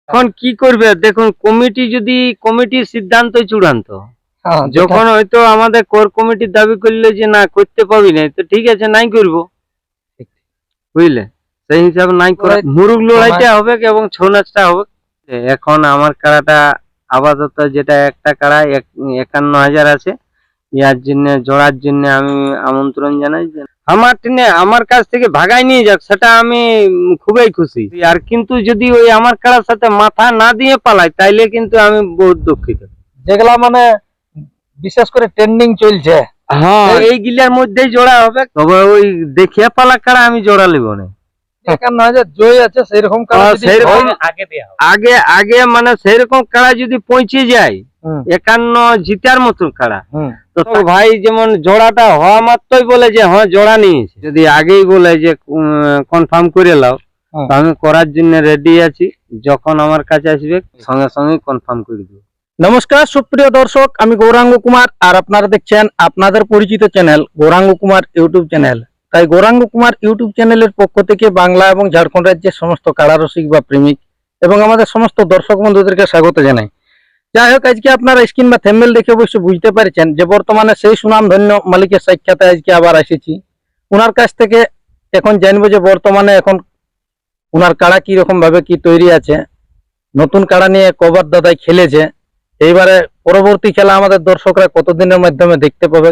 এখন কি করবে দেখুন, কমিটি যদি কমিটির সিদ্ধান্ত চূড়ান্ত। যখন হয়তো আমাদের কোর কমিটির দাবি করলে যে না করতে পাবি না, তো ঠিক আছে নাই করবো, বুঝলে, সেই হিসাবে নাই করে মুরুগ লড়াইটা হবে এবং ছৌ নাচটা হবে। এখন আমার কাড়াটা আপাতত যেটা একটা কাড়া 51,000 আছে, ইয়ার জন্য জোড়ার জন্য আমি আমন্ত্রণ জানাই যে আমার টিনে আমার কাছ থেকে ভাগাই নিয়ে যাক, সেটা আমি খুবই খুশি। আর কিন্তু যদি ওই আমার কাড়ার সাথে মাথা না দিয়ে পালায় তাইলে কিন্তু আমি বহুত দুঃখিত। যেগুলা মানে বিশেষ করে ট্রেন্ডিং চলছে, হ্যাঁ এইগুলার মধ্যেই জোড়া হবে, তবে ওই দেখিয়া পালা কাড়া আমি জোড়া লিব না। 51,000 জয় আছে সেরকম আগে আগে মানে সেরকম কাড়া যদি পৌঁছে যায় 51 জিতার মতন কাড়া, তো ভাই যেমন জোড়াটা হওয়া মাত্রই বলে যে হ্যাঁ জোড়া নিয়েছে, যদি আগেই বলে যে কনফার্ম করে লাও, তো আমি করার জন্য রেডি আছি। যখন আমার কাছে আসবে সঙ্গে সঙ্গে কনফার্ম করে দেবো। নমস্কার সুপ্রিয় দর্শক, আমি গৌরাঙ্গ কুমার আর আপনারা দেখছেন আপনাদের পরিচিত channel Gauranga Kumar YouTube channel. তাই গৌরাঙ্গ কুমার ইউটিউব চ্যানেলের পক্ষ থেকে বাংলা এবং ঝাড়খণ্ড রাজ্যের সমস্ত কাড়ারসিক বা প্রেমিক এবং আমাদের সমস্ত দর্শক বন্ধুদেরকে স্বাগত জানাই। যাই হোক, আজকে আপনারা স্ক্রিন বা থেম্বনেল দেখে অবশ্যই বুঝতে পারছেন যে বর্তমানে সেই সুনামধন্য মালিকের সাক্ষাতে আজকে আবার এসেছি। ওনার কাছ থেকে এখন জানবো যে বর্তমানে এখন ওনার কাড়া কিরকম ভাবে কি তৈরি আছে, নতুন কাড়া নিয়ে কবার দাদাই খেলেছে, এইবারে পরবর্তী খেলা আমাদের দর্শকরা কতদিনের মাধ্যমে দেখতে পাবে,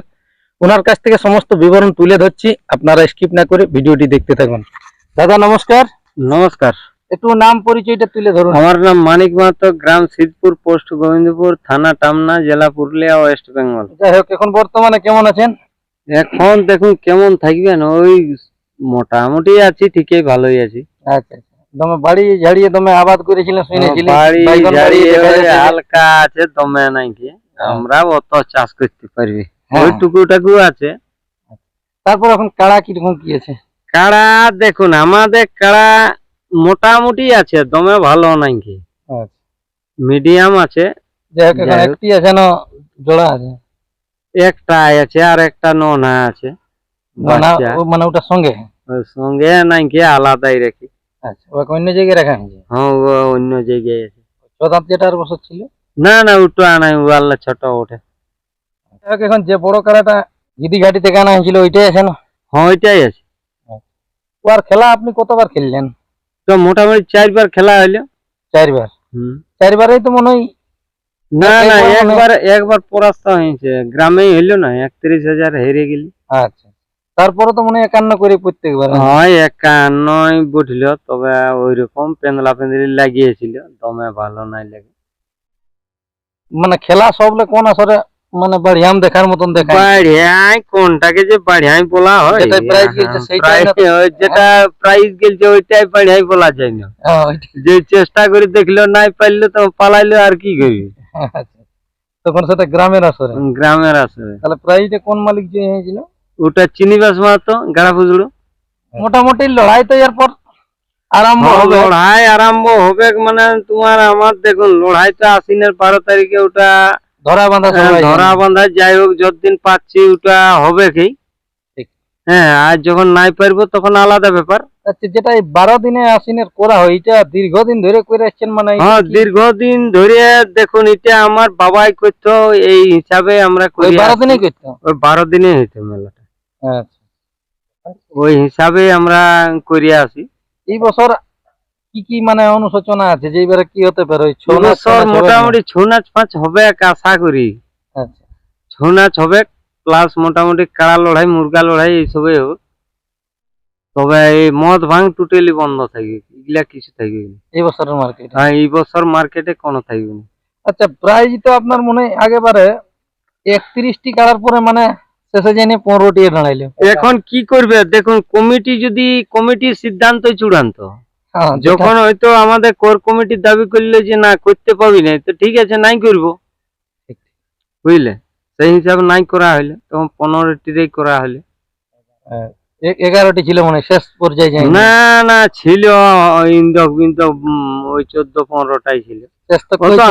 ওনার কাছ থেকে সমস্ত বিবরণ তুলে ধরছি। আপনারা স্কিপ না করে ভিডিওটি দেখতে থাকুন। দাদা নমস্কার। নমস্কার। একটু নাম পরিচয়টা তুলে ধরুন। আমার নাম মানিক মাহাতো, গ্রাম সিদ্ধপুর, পোস্ট গোবিন্দপুর, থানা টামনা, জেলা পুরুলিয়া, ওয়েস্ট বেঙ্গল। যাই হোক, এখন বর্তমানে কেমন আছেন? এখন দেখুন কেমন থাকবেন, ওই মোটামুটি আছি, ঠিকই ভালোই আছি। আচ্ছা, দমে বাড়ি ঝাড়িয়ে দমে আবাদ করেছিলেন শুনেছিলেন। বাড়ি ঝাড়িয়ে হালকা আছে, দমে নাই কি আমরা অত চাষ করতে পারবি, ওই টুকুটাকু আছে। তারপর এখন কাড়া কিরকম কি আছে? কাড়া দেখুন আমাদের কাড়া মোটামুটি আছে, দমে ভালো নাই কি, মিডিয়াম আছে। যাই হোক, এখন একটি আছে না জোড়া আছে? একটা আছে আর একটা নোনা আছে, মানে ওটার সঙ্গে সঙ্গে নাই কি আলাদাই রাখি। আচ্ছা, ওকে অন্য জায়গায় রাখা হয়েছে? হ্যাঁ অন্য জায়গায় আছে। দাঁত যেটার বছর ছিল? না না ওটা নাই, ও আল্লাহ ছোট ওঠে। এখন যে বড় কাড়াটা গিদি ঘাটি থেকে আনা হয়েছিল ওইটাই আছে না? হ্যাঁ ওইটাই আছে। ওর খেলা আপনি কতবার খেললেন? তো মোটামুটি 4 বার খেলা হইলো। 4 বার? 4বারেই তো মনে হয়। না না একবার পরাস্ত হয়েছে, গ্রামেই হইলো না, 31,000 হেরে গেলি। আচ্ছা, তারপরে তো মনে হয় 51 করে প্রত্যেকবার। হয় 51 বুঝল, তবে ওই রকম পেন্দলা পেন্দলি লাগিয়েছিল, দমে ভালো নাই লাগে। মানে খেলা সবলে কোন আসরে মানে বাড়িয়াম দেখার মতন দেখায়? বাড়িয়াই কোনটাকে যে বাড়িয়াই বলা হয়, যেটা প্রাইজ গেলছে সেইটাই না? যেটা প্রাইজ গেলছে ওইটাই বাড়িয়াই বলা যায় না। যে চেষ্টা করে দেখলো নাই পাইলো তো পালাইলো, আর কি করবি। তখন সেটা গ্রামের আসরে? গ্রামের আসরে। তাহলে প্রাইজটা কোন মালিক যে হয়েছিল? ওটা চিনিবাস মাহাতো, গাড়া ফুজড়ো। মোটামুটি লড়াই তো এরপর আরম্ভ হবে? লড়াই আরম্ভ হবে মানে তোমার আমার দেখুন, লড়াই তো আশ্বিনের 12 তারিখে ওটা ধরা বাঁধা। যাই হোক, যতদিন পাচ্ছি ওটা হবে কি। হ্যাঁ, আর যখন নাই পারবো তখন আলাদা ব্যাপার। আচ্ছা, যেটা এই 12 দিনে আশ্বিনের করা হয়, এটা দীর্ঘদিন ধরে করে আসছেন মানে? হ্যাঁ দীর্ঘদিন ধরে। দেখুন এটা আমার বাবাই করতো, এই হিসাবে আমরা করি। 12 দিনে করতো? ওই 12 দিনে হইতো মেলাটা। আচ্ছা, ওই হিসাবে আমরা করিয়া আসি। এই বছর কি কি মানে অনুশোচনা আছে যে এবারে কি হতে পারে? মোটামুটি ছৌ নাচ পাঁচ হবে আশা করি। আচ্ছা, ছৌ নাচ হবে, প্লাস মোটামুটি কাড়া লড়াই, মুরগা লড়াই এইসবই হবে। তবে এই মদ ভাঙ টোটালি বন্ধ থাকবে, এগুলা কিছু থাকবে না এই বছরের মার্কেটে। হ্যাঁ এই বছর মার্কেটে কোনো থাকবে না। আচ্ছা, প্রাইজ তো আপনার মনে হয় আগেবারে 31টি কাড়ার পরে মানে শেষে জানি 15টি দাঁড়াইলো। এখন কি করবে দেখুন, কমিটি যদি কমিটির সিদ্ধান্ত চূড়ান্ত। যখন হয়তো আমাদের কোর কমিটির দাবি করলে যে না করতে পাবি না, তো ঠিক আছে নাই করবো, বুঝলে, সেই হিসাবে নাই করা হইলে তখন 15টিরই করা হলে। 11টি ছিল মনে হয় শেষ পর্যায়ে? না না ছিল ওই 14-15টাই ছিল,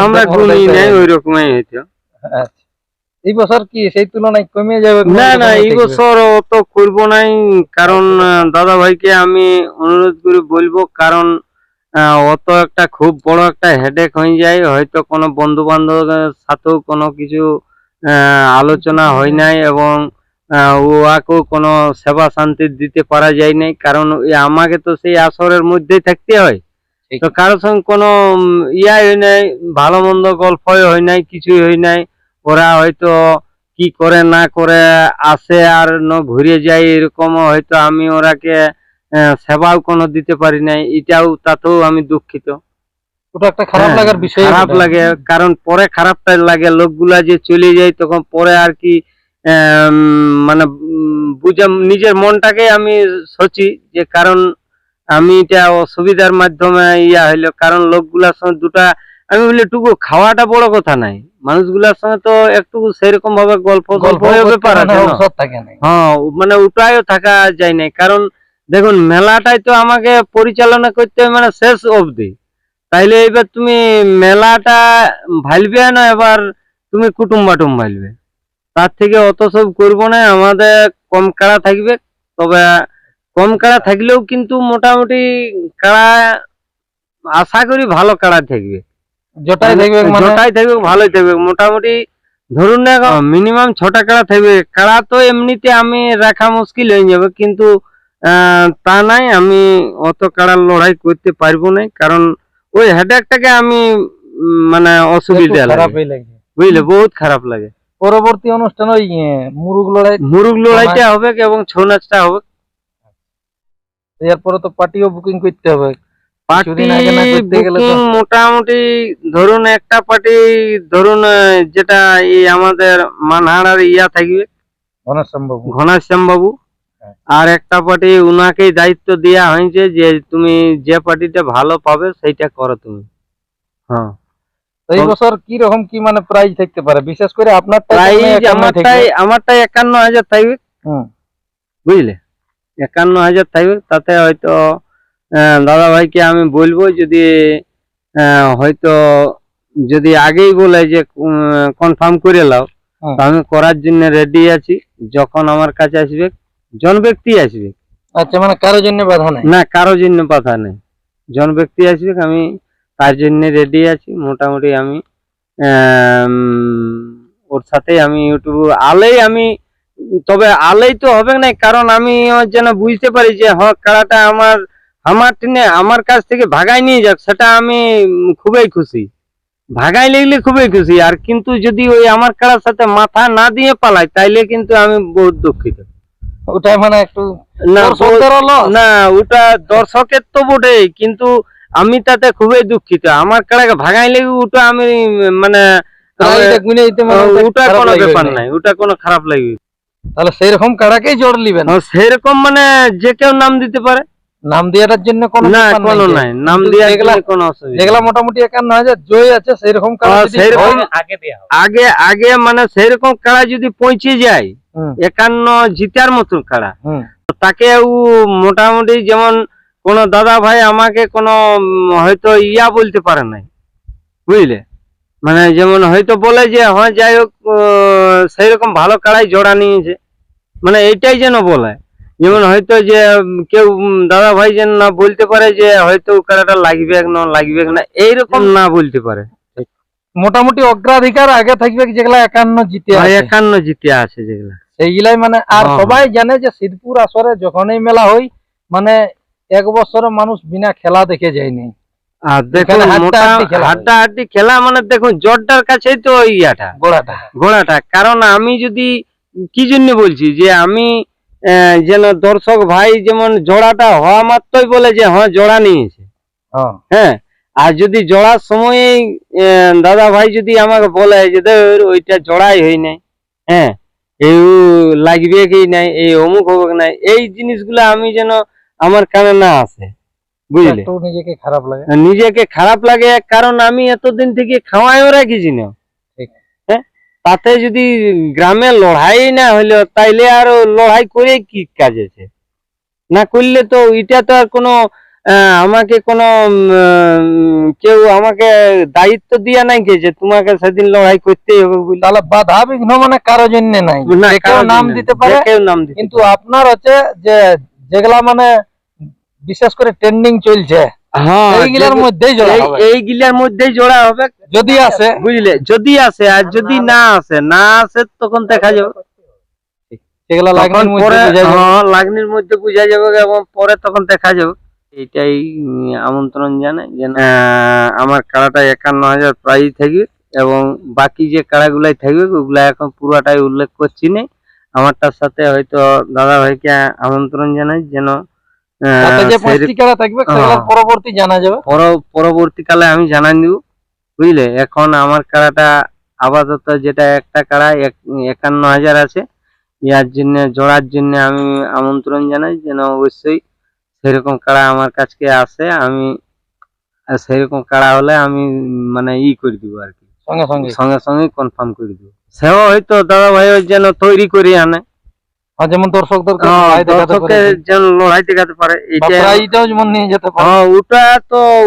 আমরা গুনি নাই, ওই রকমই হইতো। এই বছর কি সেই তুলনায় কমে যাবে? না না এই বছর অত করবো নাই, কারণ দাদা ভাইকে আমি অনুরোধ করে বলবো, কারণ অত একটা খুব বড় একটা হেডেক হয়ে যায়, হয়তো কোনো বন্ধু বান্ধবের সাথেও কোনো কিছু আলোচনা হয় নাই, এবং ওয়াকেও কোনো সেবা শান্তি দিতে পারা যায় নাই, কারণ আমাকে তো সেই আসরের মধ্যেই থাকতে হয়। তো কারোর সঙ্গে কোনো ইয়াই হয় নাই, ভালো মন্দ গল্পই হয় নাই, কিছুই হয় নাই। ওরা হয়তো কি করে না করে আসে আর ঘুরে যায়, এরকমও হয়তো আমি ওরাকে সেবাও কোনো দিতে পারি নাই, এটাও তাতেও আমি দুঃখিত। ওটা একটা খারাপ লাগার বিষয়, খারাপ লাগে, কারণ পরে খারাপটা লাগে, লোকগুলা যে চলে যায় তখন পরে আর কি মানে বুঝে নিজের মনটাকে আমি সোচি যে কারণ আমি এটা অসুবিধার মাধ্যমে ইয়া হইলো, কারণ লোকগুলার সঙ্গে দুটা আমি বলি টুকু খাওয়াটা বড় কথা নাই, মানুষগুলার সঙ্গে তো একটু সেরকম ভাবে গল্প ব্যাপার আছে না। হ্যাঁ, মানে ওটাও থাকা যায় নাই, কারণ দেখুন মেলাটাই তো আমাকে পরিচালনা করতে হবে মানে শেষ অবধি। তাইলে এবার তুমি মেলাটা ভালবে না, এবার তুমি কুটুম বাটুম ভালবে, তার থেকে অত সব করবো না, আমাদের কম কাড়া থাকবে। তবে কম কাড়া থাকলেও কিন্তু মোটামুটি কাড়া আশা করি ভালো কাড়া থাকবে, যেটাই থাকবে ভালোই থাকবে। মোটামুটি ধরুন না মিনিমাম 6টা কাড়া থাকবে। কাড়া তো এমনিতে আমি রাখা মুশকিল হয়ে যাবে, কিন্তু তা নাই, আমি অত কাড়ার লড়াই করতে পারবো না, কারণ ওই হেডেকটাকে আমি মানে অসুবিধা লাগে, বুঝলে, বহুত খারাপ লাগে। পরবর্তী অনুষ্ঠান ওই মুরুগ লড়াইটা হবে এবং ছৌ নাচটা হবে। এরপরে তো পার্টিও বুকিং করতে হবে। পার্টি বুকিং মোটামুটি ধরুন একটা পার্টি ধরুন যেটা এই আমাদের মানহাড়ার ইয়া থাকবে ঘনশ্যাম বাবু, আর একটা পার্টি উনাকেই দায়িত্ব দেওয়া হয়েছে যে তুমি যে পার্টিটা ভালো পাবে সেইটা করো তুমি। হ্যাঁ, এই বছর কি রকম কি মানে প্রাইজ থাকতে পারে, বিশেষ করে আপনার প্রাইজ আমারটাই 51,000 থাকবে, বুঝলে, 51,000 থাকবে। তাতে হয়তো দাদা ভাইকে আমি বলবো যদি হয়তো যদি আগেই বলে যে কনফার্ম করে নাও, আমি করার জন্য রেডি আছি। যখন আমার কাছে আসবে জন ব্যক্তি আসবে, আচ্ছা, মানে কারোর জন্য বাধা নাই? না, কারোর জন্য বাধা নেই, জন ব্যক্তি আসবে, আমি তার জন্য রেডি আছি। মোটামুটি আমি ওর সাথে আমি ইউটিউব আলেই আমি, তবে আলেই তো হবে না, কারণ আমি যেন বুঝতে পারি যে হ্যাঁ কাড়াটা আমার কাছ থেকে ভাগাই নিয়ে যাক, সেটা আমি খুবই খুশি, ভাগাই লাগলে খুবই খুশি। আর কিন্তু যদি ওই আমার কাড়ার সাথে মাথা না দিয়ে পালায় তাইলে কিন্তু আমি বহুত দুঃখিত। ওটা মানে একটু না, ওটা দর্শকের তো বটে, কিন্তু আমি তাতে খুবই দুঃখিত। আমার কাড়াকে ভাগাই লেগে ওটা আমি মানে ওটা কোনো ব্যাপার নাই, ওটা কোনো খারাপ লাগবে। তাহলে সেইরকম কাড়াকেই জোর নিবেন? সেরকম মানে যে কেউ নাম দিতে পারে, নাম দেওয়ার জন্য কোনো নাই, নাম দেওয়ার কোনো অসুবিধা। যেগুলা মোটামুটি 51,000 জয় আছে সেইরকম আগে মানে সেইরকম কাড়া যদি পৌঁছে যায় 51 জিতার মতন কাড়া, তাকে মোটামুটি যেমন কোন দাদা ভাই আমাকে কোনো হয়তো ইয়া বলতে পারে নাই, বুঝলে, মানে যেমন হয়তো বলে যে হ্যাঁ যাই হোক সেইরকম ভালো কাড়াই জোড়া নিয়েছে, মানে এইটাই যেন বলে। যেমন হয়তো যে কেউ দাদা ভাই যেন না বলতে পারে যে হয়তো কাড়াটা লাগবে না, এইরকম না বলতে পারে। মোটামুটি অগ্রাধিকার আগে থাকবে যেগুলা 51 জিতে আছে যেগুলা, সেইগুলাই মানে। আর সবাই জানে যে সিদ্ধপুর আসরে যখনই মেলা হয় মানে এক বছরে মানুষ বিনা খেলা দেখে যায়নি। আর দেখুন হাড্ডাহাড্ডি খেলা মানে দেখুন জোরটার কাছেই তো ইয়াটা ঘোড়াটা। কারণ আমি যদি কি জন্য বলছি যে আমি যেন দর্শক ভাই যেমন জোড়াটা হওয়া মাত্রই বলে যে হ্যাঁ জোড়া নিয়েছে, হ্যাঁ, আর যদি জোড়ার সময় দাদা ভাই যদি আমাকে বলে যে ধর ওইটা জোড়াই হয় নাই, হ্যাঁ, এই লাগবে কি নাই, এই অমুক হবে নাই, এই জিনিসগুলো আমি যেন আমার কানে না আসে, বুঝলে, নিজেকে খারাপ লাগে। কারণ আমি এতদিন থেকে খাওয়াইও রাখিছি না, হ্যাঁ, তাতে যদি গ্রামে লড়াই না হইলো তাইলে আর লড়াই করে কি কাজ আছে, না করলে তো এটা তো আর কোনো আমাকে কোনো কেউ আমাকে দায়িত্ব দিয়া নাই যে তোমাকে সেদিন লড়াই করতেই হবে। তাহলে বাধা বিঘ্ন মানে কারো জন্য নাই, কেউ নাম দিতে পারে, কিন্তু আপনার হচ্ছে যে যেগুলা মানে বিশেষ করে ট্রেন্ডিং চলছে হ্যাঁ এইগুলার মধ্যেই জোড়া হবে, এইগুলার মধ্যেই জোড়া হবে যদি আসে। বুঝলে, যদি আসে, আর যদি না আসে তখন দেখা যাবে। সেগুলা তখন লাগনির মধ্যে পরে বোঝা যাবে। লাগনির মধ্যে বোঝা যাবে এবং পরে তখন দেখা যাবে। এইটাই আমন্ত্রণ জানাই যেন আমার কাড়াটা 51,000 প্রাইজ থাকবে, এবং বাকি যে কাড়াগুলাই থাকবে ওগুলা এখন পুরাটাই উল্লেখ করছি না। আমারটার সাথে হয়তো দাদা ভাইকে আমন্ত্রণ জানাই যেন তাতে যে 5টি কাড়া থাকবে সেগুলোর পরবর্তী জানা যাবে, পরবর্তীকালে আমি জানাই দিব। বুঝলে, এখন আমার কাড়াটা আপাতত যেটা একটা কাড়া 51,000 আছে, ইয়ার জন্য জোড়ার জন্য আমি আমন্ত্রণ জানাই যেন অবশ্যই সেরকম কাড়া আমার কাছে আসে। আমি সেরকম কাড়া হলে আমি মানে করে দিব আর কি, সঙ্গে সঙ্গে সঙ্গে সঙ্গে কনফার্ম করে দিব। সেও হয়তো দাদা ভাই যেন তৈরি করে আনে, যেমন দর্শকদেরকে দর্শককে যেন লড়াই দেখাতে পারে। এইটাও যেমন নিয়ে যেতে পারে।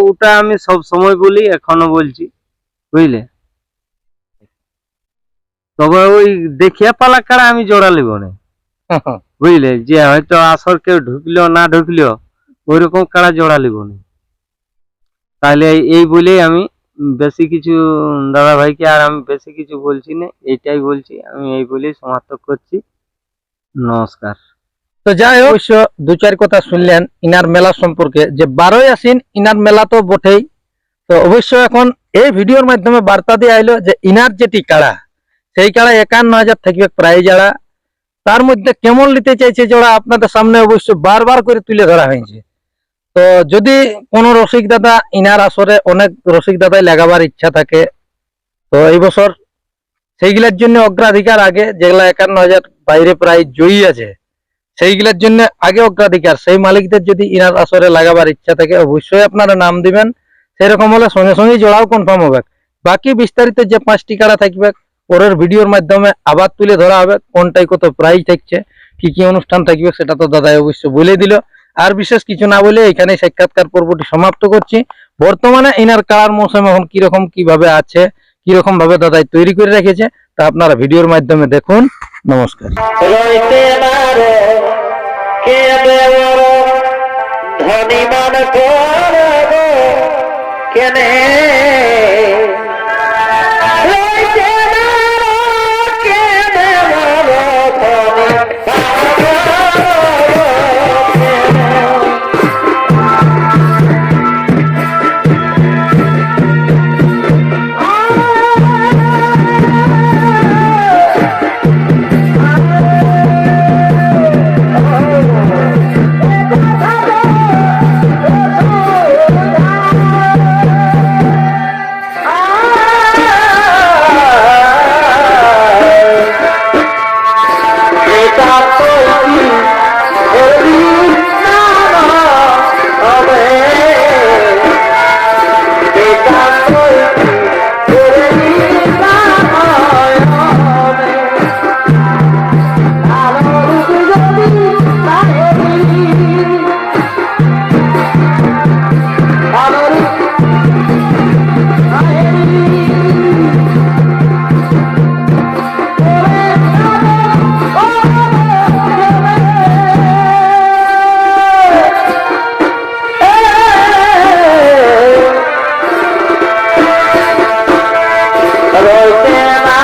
ওটা আমি সব সময় বলি, এখনো বলছি। বুঝলে, তবে ওই দেখিয়া পালা কাড়া আমি জোড়া লিব না। বুঝলে, যে হয়তো আসর কেউ ঢুকলো না ঢুকলো ওইরকম কাড়া জোড়া লিব না। তাহলে এই বলেই আমি বেশি কিছু দাদা ভাইকে আর আমি বেশি কিছু বলছি না, এইটাই বলছি। আমি এই বলেই সমাপ্ত করছি। নমস্কার। তো যাই হোক, অবশ্য 2-4 কথা শুনলেন ইনার মেলা সম্পর্কে, যে 12ই আশ্বিন ইনার মেলা তো বটেই। তো অবশ্য এখন এই ভিডিওর মাধ্যমে বার্তা দিয়ে আইলো যে ইনার যেটি কাড়া, সেই কাড়া 51,000 থাকবে প্রাইজ জোড়া। তার মধ্যে কেমন নিতে চাইছে জোড়া আপনাদের সামনে অবশ্য বারবার করে তুলে ধরা হয়েছে। তো যদি কোনো রসিক দাদা ইনার আসরে, অনেক রসিক দাদাই লাগাবার ইচ্ছা থাকে, তো এই বছর সেইগুলোর জন্য অগ্রাধিকার আগে, যেগুলা 51,000 বাইরে প্রাইজ জয়ী আছে সেইগুলোর জন্য আগে অগ্রাধিকার। সেই মালিকদের যদি ইনার আসরে লাগাবার ইচ্ছা থাকে অবশ্যই আপনারা নাম দিবেন। সেরকম হলে সঙ্গে সঙ্গে জোড়াও কনফার্ম হবে। বাকি বিস্তারিত যে 5টি কাড়া থাকবে পরের ভিডিওর মাধ্যমে আবার তুলে ধরা হবে, কোনটাই কত প্রাইজ থাকছে, কি কি অনুষ্ঠান থাকবে সেটা তো দাদাই অবশ্য বলে দিল। আর বিশেষ কিছু না বলে এখানে সাক্ষাৎকার পর্বটি সমাপ্ত করছি। বর্তমানে ইনার কাড়ার মৌসুম এখন কিরকম কিভাবে আছে, কিরকম ভাবে দাদাই তৈরি করে রেখেছে তা আপনারা ভিডিওর মাধ্যমে দেখুন। নমস্কার। ধনীমান কেনে রয়েছে না